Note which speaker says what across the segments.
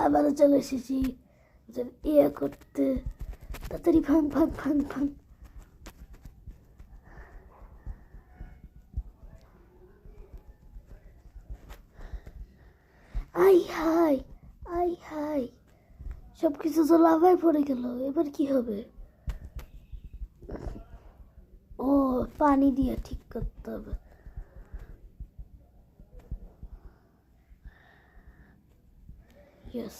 Speaker 1: আবারও চলে এসেছি ইয়ে করতে। তাড়াতাড়ি ভাঙ ভাঙ ভাঙ ভাঙ। আই হাই আই হাই, সব কিছু তো লাভায় পড়ে গেল। এবার কি হবে? ও, পানি দিয়ে ঠিক করতে হবে। ইয়েস,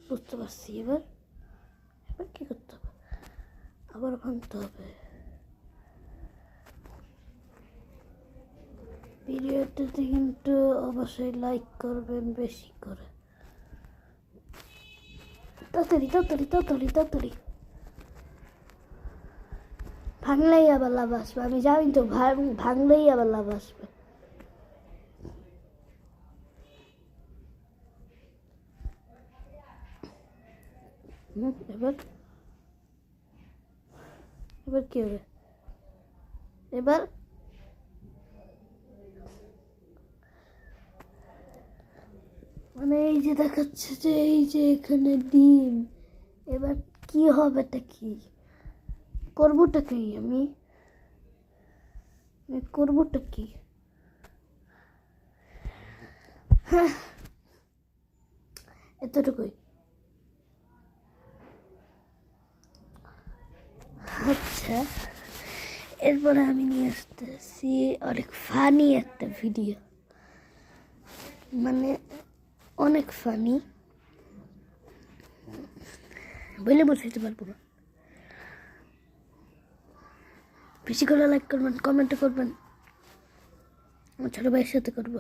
Speaker 1: বুঝতে পারছি। এবার এবার কি করতে হবে? আবার ভাঙতে হবে। ভিডিওটাতে কিন্তু অবশ্যই লাইক করবেন বেশি করে। তাড়াতাড়ি তাড়াতাড়ি তাড়াতাড়ি তাড়াতাড়ি। ভাঙলেই আবার লাভ আসবে, আমি জানি তো। ভাঙলেই আবার লাভ আসবে। এবার এবার কি হবে? এবার মানে এই যে দেখাচ্ছে যে এই যে এখানে ডিম। এবার কি হবেটা কি? করবোটা কি আমি? করবোটা কি? হ্যাঁ, এতটুকুই। আচ্ছা, এরপরে আমি নিয়ে আসতেছি অনেক ফানি একটা ভিডিও, মানে অনেক ফানি, বলে বোঝাইতে পারবো না। বেশি করে লাইক করবেন, কমেন্ট করবেন। আমার ছোট ভাইয়ের সাথে করবো।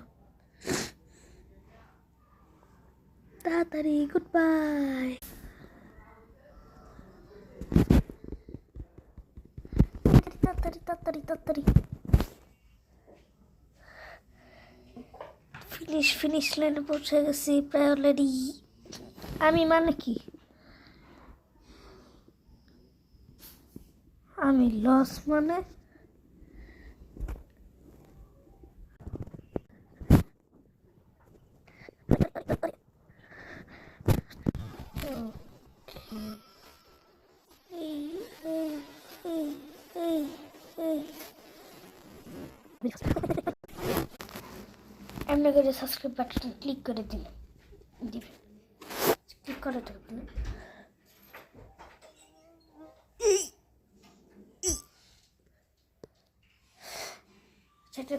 Speaker 1: তাড়াতাড়ি, গুড বাই। তাড়াতাড়ি তাড়াতাড়ি তাড়াতাড়ি। ফিনিশ লাইনে পৌঁছে গেছি প্রায় অলরেডি। আমি মানে কি, আমি লস মানে এমনি করে সাবস্ক্রাইব বাটন ক্লিক করে দিবেন, ক্লিক করে দেবেন। সেটা